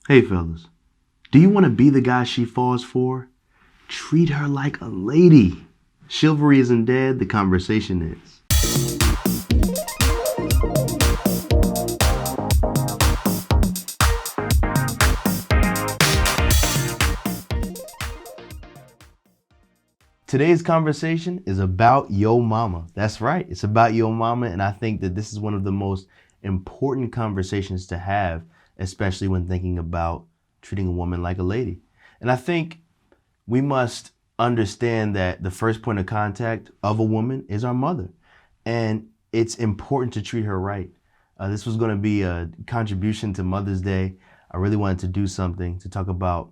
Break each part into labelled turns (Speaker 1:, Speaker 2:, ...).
Speaker 1: Hey fellas, do you want to be the guy she falls for? Treat her like a lady. Chivalry isn't dead, the conversation is. Today's conversation is about yo mama. That's right, it's about yo mama, and I think that this is one of the most important conversations to have, especially when thinking about treating a woman like a lady. And I think we must understand that the first point of contact of a woman is our mother, and it's important to treat her right. This was going to be a contribution to Mother's Day. I really wanted to do something to talk about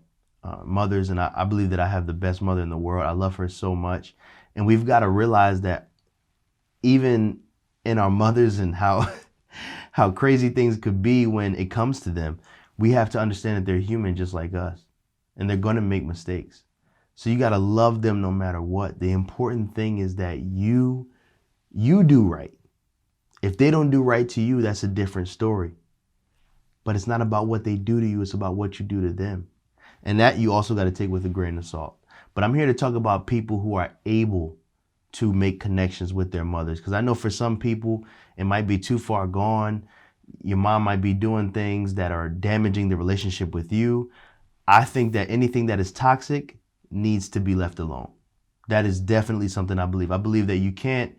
Speaker 1: mothers, and I believe that I have the best mother in the world. I love her so much, and we've got to realize that even in our mothers and how how crazy things could be when it comes to them, we have to understand that they're human just like us, and they're going to make mistakes. So you got to love them no matter what. The important thing is that you do right. If they don't do right to you, that's a different story. But it's not about what they do to you, it's about what you do to them. And that you also got to take with a grain of salt. But I'm here to talk about people who are able to make connections with their mothers. Because I know for some people, it might be too far gone. Your mom might be doing things that are damaging the relationship with you. I think that anything that is toxic needs to be left alone. That is definitely something I believe. I believe that you can't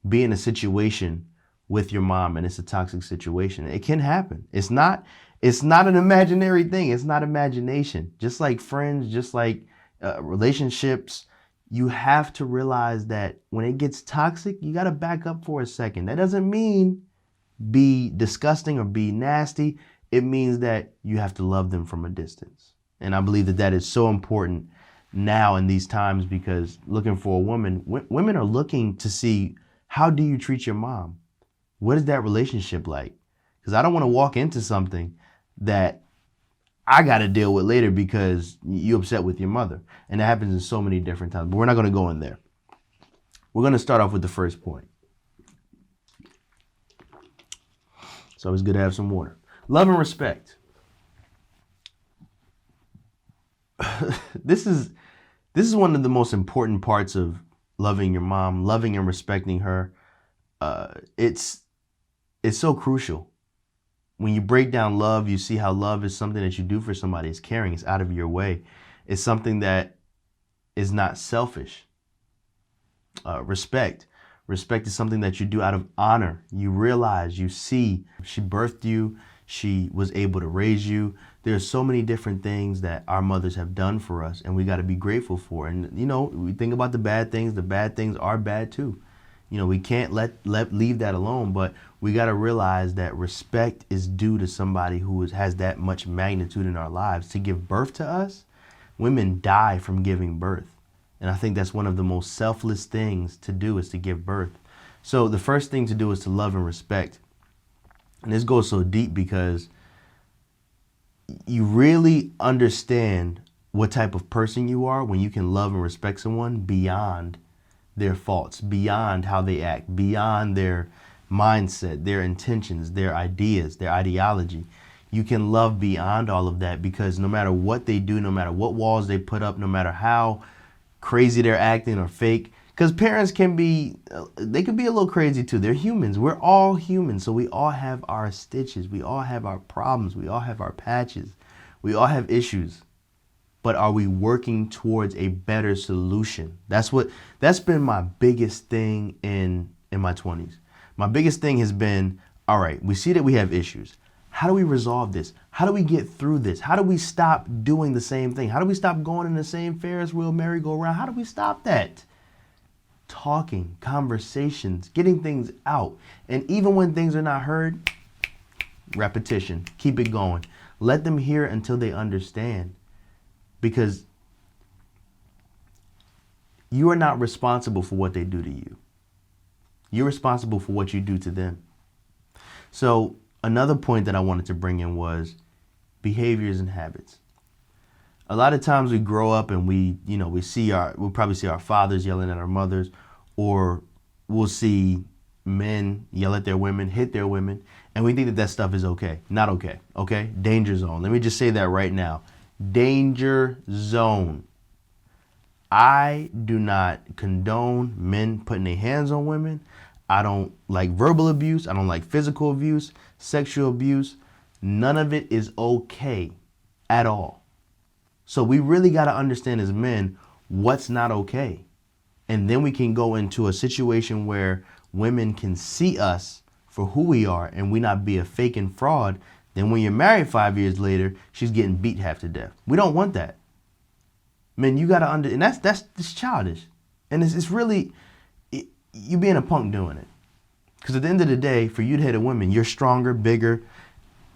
Speaker 1: be in a situation with your mom and it's a toxic situation. It can happen. It's not an imaginary thing. It's not imagination. Just like friends, just like relationships, you have to realize that when it gets toxic, you got to back up for a second. That doesn't mean be disgusting or be nasty. It means that you have to love them from a distance. And I believe that that is so important now in these times, because looking for a woman, women are looking to see, how do you treat your mom? What is that relationship like? Because I don't want to walk into something that I got to deal with later because you're upset with your mother. And that happens in so many different times, but we're not going to go in there. We're going to start off with the first point. It's always good to have some water. Love and respect. This is one of the most important parts of loving your mom, loving and respecting her. It's so crucial. When you break down love, you see how love is something that you do for somebody. It's caring. It's out of your way. It's something that is not selfish. Respect. Respect is something that you do out of honor. You realize, you see, she birthed you. She was able to raise you. There's so many different things that our mothers have done for us, and we got to be grateful for. And, you know, we think about the bad things are bad too. You know, we can't leave that alone, but we got to realize that respect is due to somebody who has that much magnitude in our lives. To give birth to us, women die from giving birth. And I think that's one of the most selfless things to do, is to give birth. So the first thing to do is to love and respect. And this goes so deep because you really understand what type of person you are when you can love and respect someone beyond their faults, beyond how they act, beyond their mindset, their intentions, their ideas, their ideology. You can love beyond all of that, because no matter what they do, no matter what walls they put up, no matter how crazy they're acting or fake, because parents can be, they can be a little crazy too. They're humans. We're all humans. So we all have our stitches. We all have our problems. We all have our patches. We all have issues. But are we working towards a better solution? That's been my biggest thing in my 20s. My biggest thing has been, all right, we see that we have issues. How do we resolve this? How do we get through this? How do we stop doing the same thing? How do we stop going in the same Ferris wheel merry-go-round? How do we stop that? Talking, conversations, getting things out. And even when things are not heard, repetition. Keep it going. Let them hear until they understand. Because you are not responsible for what they do to you. You're responsible for what you do to them. So another point that I wanted to bring in was behaviors and habits. A lot of times we grow up and we'll probably see our fathers yelling at our mothers, or we'll see men yell at their women, hit their women, And we think that that stuff is okay. Not okay. Okay? Danger zone. Let me just say that right now. Danger zone. I do not condone men putting their hands on women. I don't like verbal abuse. I don't like physical abuse, sexual abuse. None of it is okay at all. So we really got to understand as men what's not okay. And then we can go into a situation where women can see us for who we are and we not be a fake and fraud. Then when you're married 5 years later, she's getting beat half to death. We don't want that. Man, you got to and that's childish. And it's really, you being a punk doing it. Because at the end of the day, for you to hit a woman, you're stronger, bigger,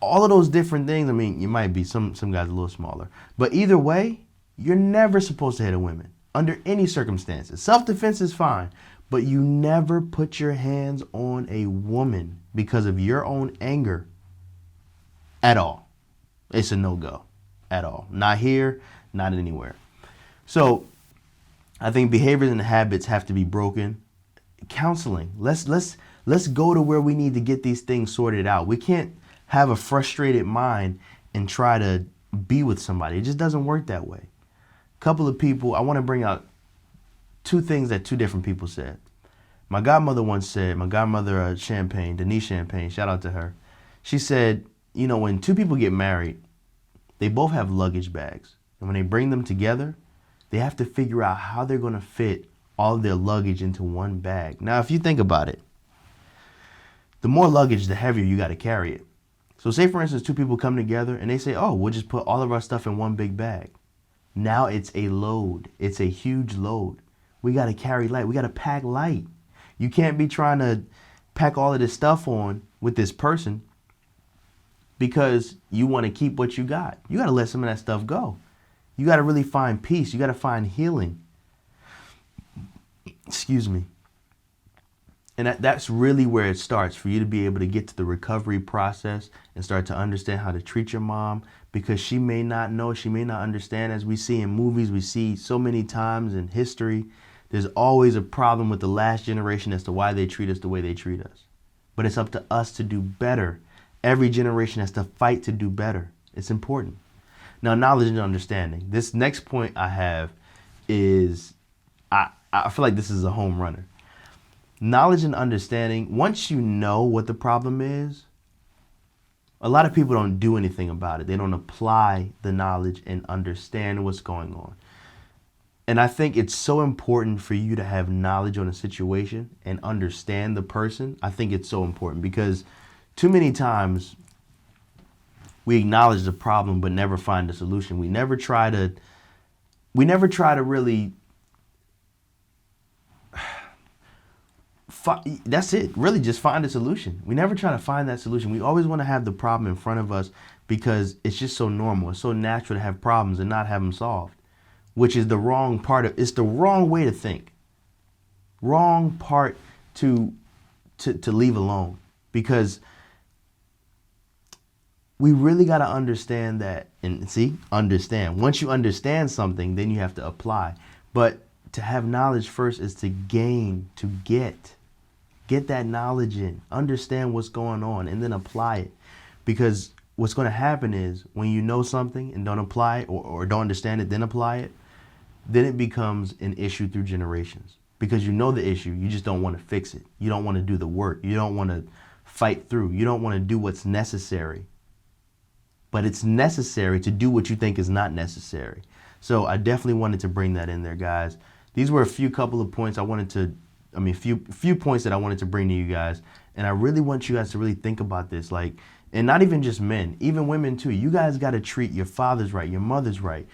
Speaker 1: all of those different things. I mean, you might be, some guys a little smaller. But either way, you're never supposed to hit a woman under any circumstances. Self-defense is fine, but you never put your hands on a woman because of your own anger at all. It's a no-go at all. Not here, not anywhere. So I think behaviors and habits have to be broken. Counseling. Let's go to where we need to get these things sorted out. We can't have a frustrated mind and try to be with somebody. It just doesn't work that way. A couple of people, I want to bring out two things that two different people said. My godmother once said, my godmother Champagne, Denise Champagne, shout out to her. She said, you know, when two people get married, they both have luggage bags. And when they bring them together, they have to figure out how they're going to fit all of their luggage into one bag. Now, if you think about it, the more luggage, the heavier you got to carry it. So say, for instance, two people come together and they say, oh, we'll just put all of our stuff in one big bag. Now it's a load. It's a huge load. We got to carry light. We got to pack light. You can't be trying to pack all of this stuff on with this person because you want to keep what you got. You got to let some of that stuff go. You got to really find peace. You got to find healing. Excuse me. And that's really where it starts, for you to be able to get to the recovery process and start to understand how to treat your mom, because she may not know, she may not understand. As we see in movies, we see so many times in history, there's always a problem with the last generation as to why they treat us the way they treat us. But it's up to us to do better. Every generation has to fight to do better. It's important. Now, knowledge and understanding. This next point I have is, I feel like this is a home runner. Knowledge and understanding, once you know what the problem is, a lot of people don't do anything about it. They don't apply the knowledge and understand what's going on. And I think it's so important for you to have knowledge on a situation and understand the person. I think it's so important because too many times we acknowledge the problem but never find a solution. We never try to really that's it. Really just find a solution. We never try to find that solution. We always want to have the problem in front of us because it's just so normal. It's so natural to have problems and not have them solved, which is the wrong part of, it's the wrong way to think. Wrong part to leave alone, because we really got to understand that, and understand. Once you understand something, then you have to apply. But to have knowledge first is to gain, to get that knowledge in, understand what's going on, and then apply it. Because what's going to happen is when you know something and don't apply it, or don't understand it, then apply it, then it becomes an issue through generations. Because you know the issue, you just don't want to fix it. You don't want to do the work. You don't want to fight through. You don't want to do what's necessary. But it's necessary to do what you think is not necessary. So I definitely wanted to bring that in there, guys. These were a few points few points that I wanted to bring to you guys. And I really want you guys to really think about this. And not even just men, even women too. You guys got to treat your fathers right, your mothers right.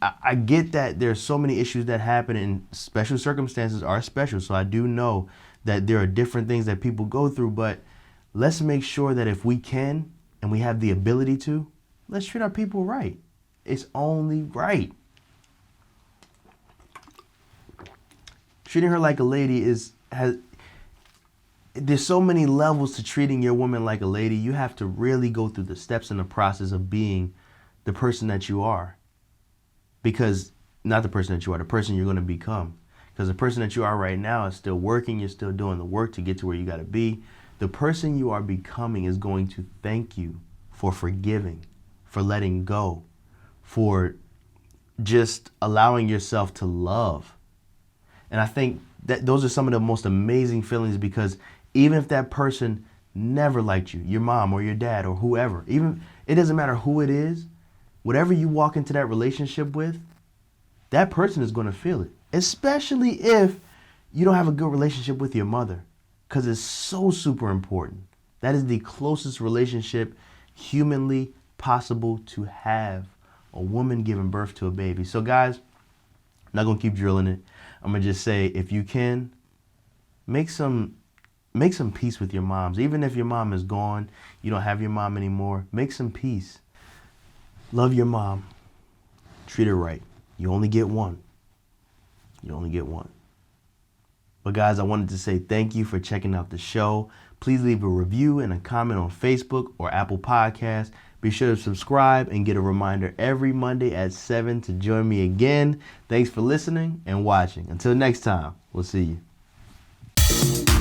Speaker 1: I get that there's so many issues that happen and special circumstances are special. So I do know that there are different things that people go through, but let's make sure that if we can and we have the ability to, let's treat our people right. It's only right. Treating her like a lady there's so many levels to treating your woman like a lady. You have to really go through the steps in the process of being the person that you are. Because, not the person that you are, the person you're going to become. Because the person that you are right now is still working, you're still doing the work to get to where you got to be. the person you are becoming is going to thank you for forgiving, for letting go, for just allowing yourself to love. And I think that those are some of the most amazing feelings, because even if that person never liked you, your mom or your dad or whoever, even it doesn't matter who it is, whatever you walk into that relationship with, that person is going to feel it, especially if you don't have a good relationship with your mother, because it's so super important. That is the closest relationship humanly possible to have, a woman giving birth to a baby. So guys, I'm not going to keep drilling it. I'm going to just say, if you can, make some peace with your moms. Even if your mom is gone, you don't have your mom anymore, make some peace. Love your mom. Treat her right. You only get one. You only get one. But guys, I wanted to say thank you for checking out the show. Please leave a review and a comment on Facebook or Apple Podcasts. Be sure to subscribe and get a reminder every Monday at 7 to join me again. Thanks for listening and watching. Until next time, we'll see you.